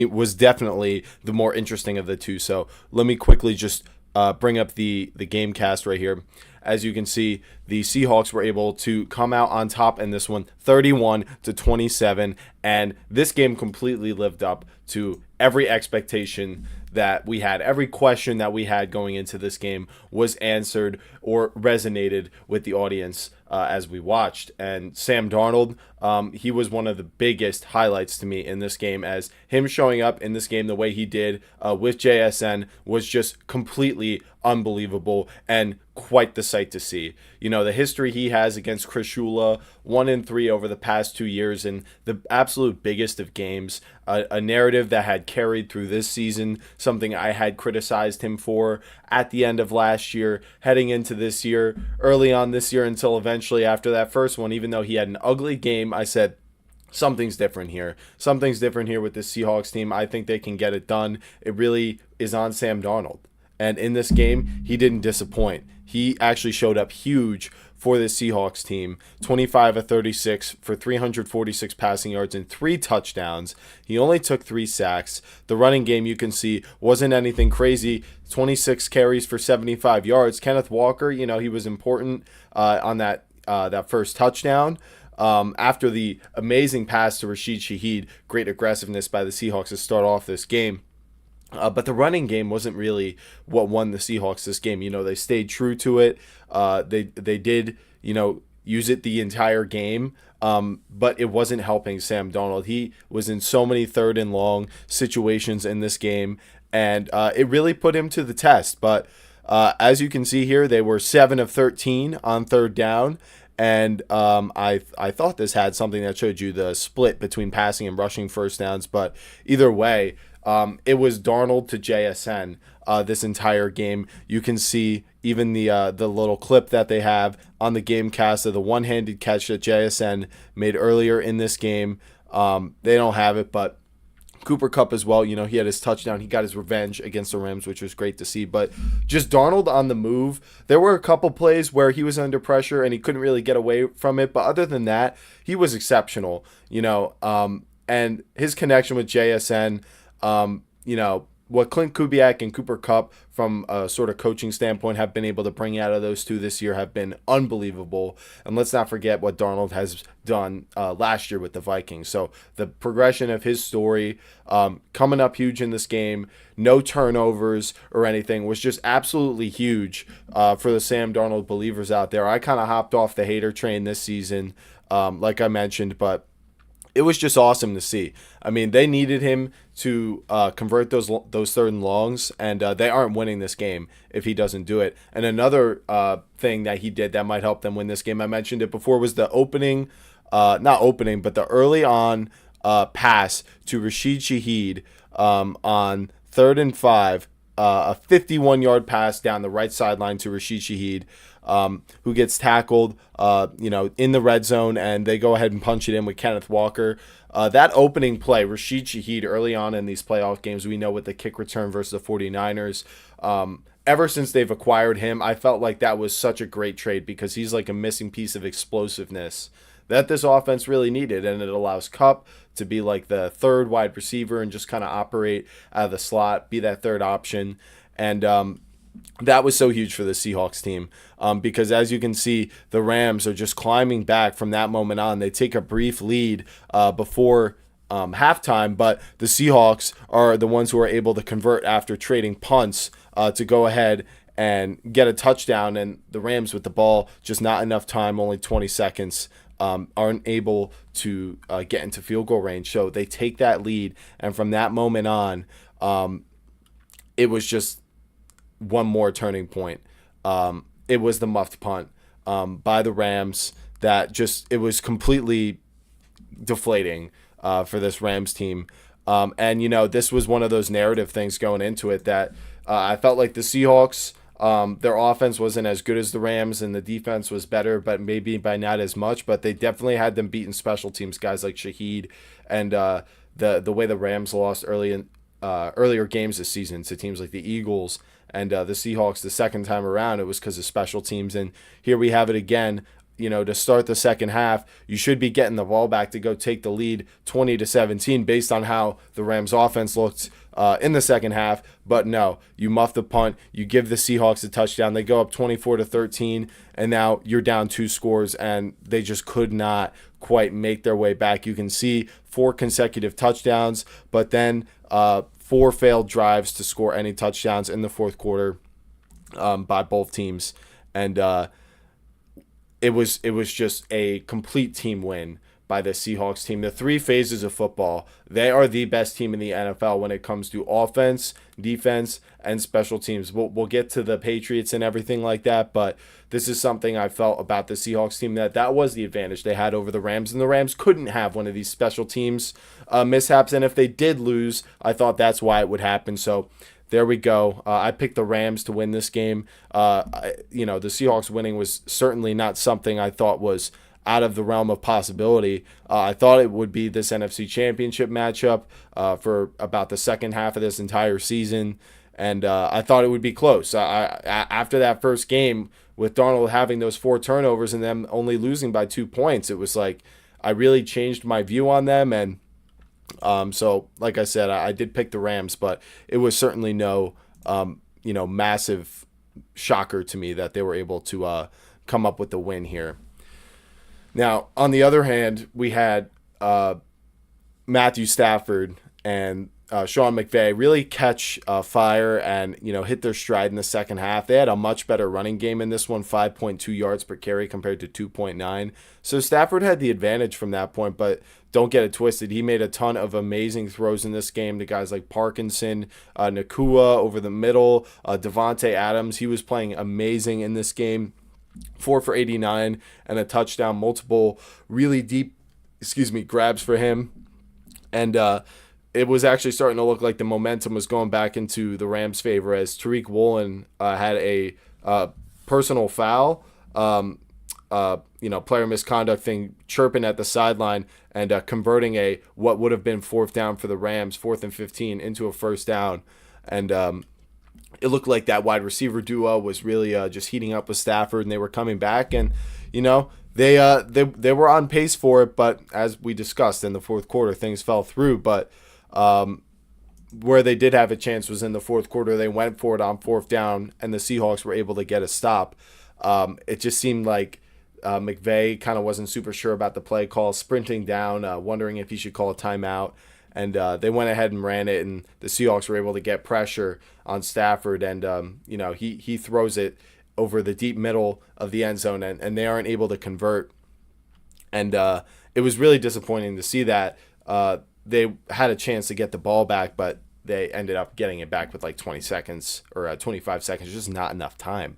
it was definitely the more interesting of the two. So let me quickly just bring up the game cast right here. As you can see, the Seahawks were able to come out on top in this one, 31-27, and this game completely lived up to every expectation that we had. Every question that we had going into this game was answered or resonated with the audience as we watched. And Sam Darnold, he was one of the biggest highlights to me in this game, as him showing up in this game the way he did with JSN was just completely unbelievable and quite the sight to see. You know, the history he has against Chris Shula, 1-3 over the past 2 years, and the absolute biggest of games, a narrative that had carried through this season, something I had criticized him for at the end of last year, heading into this year, early on this year, until eventually after that first one, even though he had an ugly game, I said, something's different here. Something's different here with this Seahawks team. I think they can get it done. It really is on Sam Darnold. And in this game, he didn't disappoint. He actually showed up huge for the Seahawks team. 25 of 36 for 346 passing yards and 3 touchdowns. He only took 3 sacks. The running game, you can see, wasn't anything crazy. 26 carries for 75 yards. Kenneth Walker, you know, he was important on that first touchdown. After the amazing pass to Rashid Shaheed, great aggressiveness by the Seahawks to start off this game. But the running game wasn't really what won the Seahawks this game. You know, they stayed true to it. They did, you know, use it the entire game. But it wasn't helping Sam Darnold. He was in so many third and long situations in this game, and it really put him to the test. But as you can see here, they were 7 of 13 on third down. And I thought this had something that showed you the split between passing and rushing first downs. But either way, it was Darnold to JSN this entire game. You can see even the little clip that they have on the game cast of the one-handed catch that JSN made earlier in this game. They don't have it, but Cooper Kupp as well. You know, he had his touchdown. He got his revenge against the Rams, which was great to see. But just Darnold on the move. There were a couple plays where he was under pressure and he couldn't really get away from it. But other than that, he was exceptional. You know, and his connection with JSN, you know, what Clint Kubiak and Cooper Kupp from a sort of coaching standpoint have been able to bring out of those two this year have been unbelievable. And let's not forget what Darnold has done last year with the Vikings. So the progression of his story, coming up huge in this game, no turnovers or anything, was just absolutely huge for the Sam Darnold believers out there. I kind of hopped off the hater train this season, like I mentioned, but it was just awesome to see. I mean, they needed him to convert those third and longs, and they aren't winning this game if he doesn't do it. And another thing that he did that might help them win this game, I mentioned it before, was the the early on pass to Rashid Shaheed on 3rd and 5, a 51-yard pass down the right sideline to Rashid Shaheed, who gets tackled, in the red zone, and they go ahead and punch it in with Kenneth Walker. That opening play, Rashid Shaheed, early on in these playoff games, we know with the kick return versus the 49ers, ever since they've acquired him, I felt like that was such a great trade because he's like a missing piece of explosiveness that this offense really needed, and it allows Kupp to be like the third wide receiver and just kind of operate out of the slot, be that third option. And that was so huge for the Seahawks team because, as you can see, the Rams are just climbing back from that moment on. They take a brief lead before halftime, but the Seahawks are the ones who are able to convert after trading punts to go ahead and get a touchdown, and the Rams with the ball, just not enough time, only 20 seconds, aren't able to get into field goal range. So they take that lead, and from that moment on, it was just one more turning point. It was the muffed punt by the Rams that it was completely deflating for this Rams team. And, this was one of those narrative things going into it that I felt like the Seahawks, their offense wasn't as good as the Rams and the defense was better, but maybe by not as much. But they definitely had them beaten special teams, guys like Shaheed, and the way the Rams lost earlier games this season to teams like the Eagles and the Seahawks the second time around, it was because of special teams. And here we have it again. to start the second half, you should be getting the ball back to go take the lead 20-17 based on how the Rams offense looked in the second half. But no, you muff the punt, you give the Seahawks a touchdown, they go up 24-13, and now you're down 2 scores, and they just could not quite make their way back. You can see 4 consecutive touchdowns, but then 4 failed drives to score any touchdowns in the fourth quarter by both teams. And it was just a complete team win by the Seahawks team. The 3 phases of football, they are the best team in the NFL when it comes to offense, defense, and special teams. We'll get to the Patriots and everything like that, but this is something I felt about the Seahawks team, that was the advantage they had over the Rams, and the Rams couldn't have one of these special teams mishaps, and if they did lose, I thought that's why it would happen. So there we go. I picked the Rams to win this game. The Seahawks winning was certainly not something I thought was out of the realm of possibility. I thought it would be this NFC Championship matchup for about the second half of this entire season, and I thought it would be close. After that first game, with Darnold having those 4 turnovers and them only losing by 2 points, it was like I really changed my view on them, and so, like I said, I did pick the Rams, but it was certainly no, massive shocker to me that they were able to come up with the win here. Now, on the other hand, we had Matthew Stafford and Sean McVay really catch fire and, hit their stride in the second half. They had a much better running game in this one, 5.2 yards per carry compared to 2.9. So Stafford had the advantage from that point, but don't get it twisted. He made a ton of amazing throws in this game to guys like Parkinson, Nakua over the middle, Devontae Adams. He was playing amazing in this game. 4 for 89 and a touchdown, multiple really deep, grabs for him. And it was actually starting to look like the momentum was going back into the Rams' favor as Tariq Woolen had a personal foul, player misconduct thing, chirping at the sideline and converting what would have been 4th down for the Rams, 4th and 15, into a 1st down. And it looked like that wide receiver duo was really just heating up with Stafford, and they were coming back, and they were on pace for it. But as we discussed in the fourth quarter, things fell through. But where they did have a chance was in the fourth quarter. They went for it on 4th down, and the Seahawks were able to get a stop. It just seemed like McVay kind of wasn't super sure about the play call, sprinting down, wondering if he should call a timeout. And they went ahead and ran it, and the Seahawks were able to get pressure on Stafford. And, he throws it over the deep middle of the end zone, and they aren't able to convert. And it was really disappointing to see that. They had a chance to get the ball back, but they ended up getting it back with like 20 seconds or 25 seconds, just not enough time.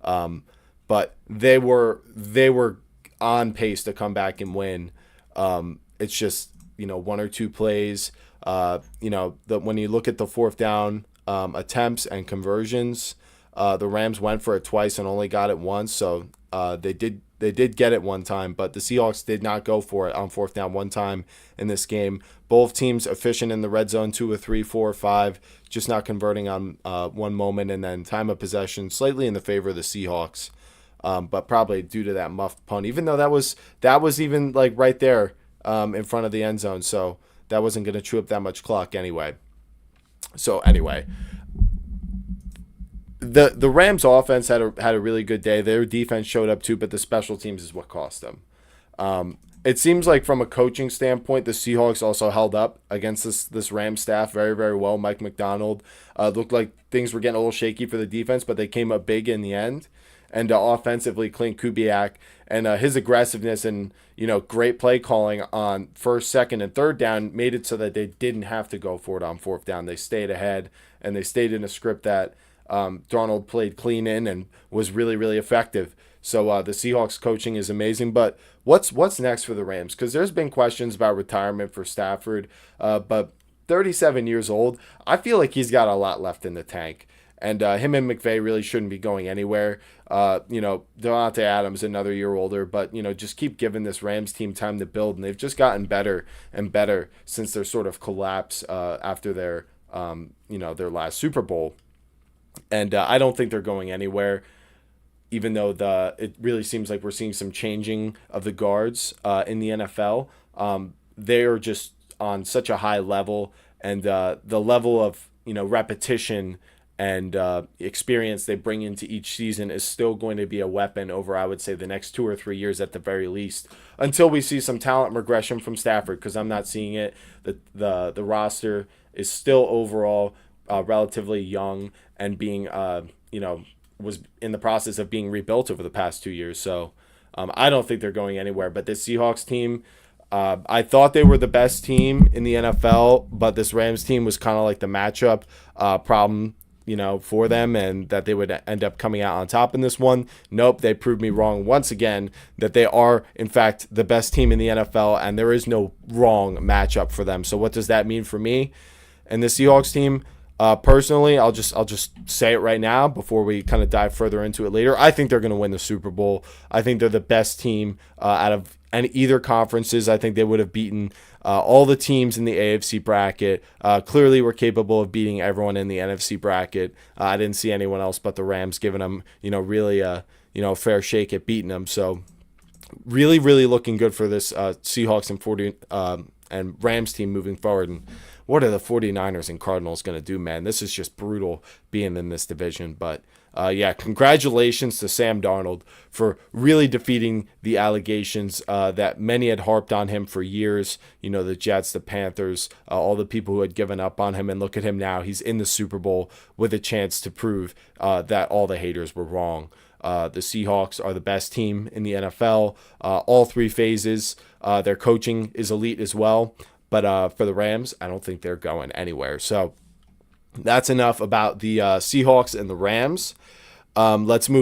But they were on pace to come back and win. It's just, 1 or 2 plays. When you look at the 4th down attempts and conversions, the Rams went for it twice and only got it once. So they did get it one time, but the Seahawks did not go for it on 4th down one time in this game. Both teams efficient in the red zone, 2 or 3, 4 or 5, just not converting on one moment, and then time of possession slightly in the favor of the Seahawks, but probably due to that muffed punt, even though that was even like right there in front of the end zone, so that wasn't going to chew up that much clock anyway. So anyway, the Rams offense had a really good day. Their defense showed up too, but the special teams is what cost them. It seems like from a coaching standpoint, the Seahawks also held up against this Rams staff very, very well. Mike McDonald looked like things were getting a little shaky for the defense, but they came up big in the end. And offensively, Clint Kubiak and his aggressiveness and great play calling on 1st, 2nd, and 3rd down made it so that they didn't have to go for it on 4th down. They stayed ahead, and they stayed in a script that Darnold played clean in and was really, really effective. So the Seahawks coaching is amazing. But what's next for the Rams? Because there's been questions about retirement for Stafford, but 37 years old, I feel like he's got a lot left in the tank. And him and McVay really shouldn't be going anywhere. Devontae Adams, another year older, but, just keep giving this Rams team time to build. And they've just gotten better and better since their sort of collapse after their last Super Bowl. And I don't think they're going anywhere. even though it really seems like we're seeing some changing of the guards in the NFL. They are just on such a high level, and the level of repetition and experience they bring into each season is still going to be a weapon over, I would say, the next 2 or 3 years at the very least, until we see some talent regression from Stafford, because I'm not seeing it. The roster is still overall relatively young and being was in the process of being rebuilt over the past 2 years. So I don't think they're going anywhere. But this Seahawks team, I thought they were the best team in the NFL, but this Rams team was kind of like the matchup problem, for them, and that they would end up coming out on top in this one. Nope, they proved me wrong once again, that they are, in fact, the best team in the NFL, and there is no wrong matchup for them. So what does that mean for me and the Seahawks team? Personally, I'll just say it right now before we kind of dive further into it later. I think they're going to win the Super Bowl. I think they're the best team out of either conferences. I think they would have beaten all the teams in the AFC bracket. Clearly, we're capable of beating everyone in the NFC bracket. I didn't see anyone else but the Rams giving them, really a fair shake at beating them. So, really, really looking good for this Seahawks and Rams team moving forward. And what are the 49ers and Cardinals going to do, man? This is just brutal being in this division. But, congratulations to Sam Darnold for really defeating the allegations that many had harped on him for years. The Jets, the Panthers, all the people who had given up on him. And look at him now. He's in the Super Bowl with a chance to prove that all the haters were wrong. The Seahawks are the best team in the NFL, all three phases. Their coaching is elite as well. But for the Rams, I don't think they're going anywhere. So that's enough about the Seahawks and the Rams. Let's move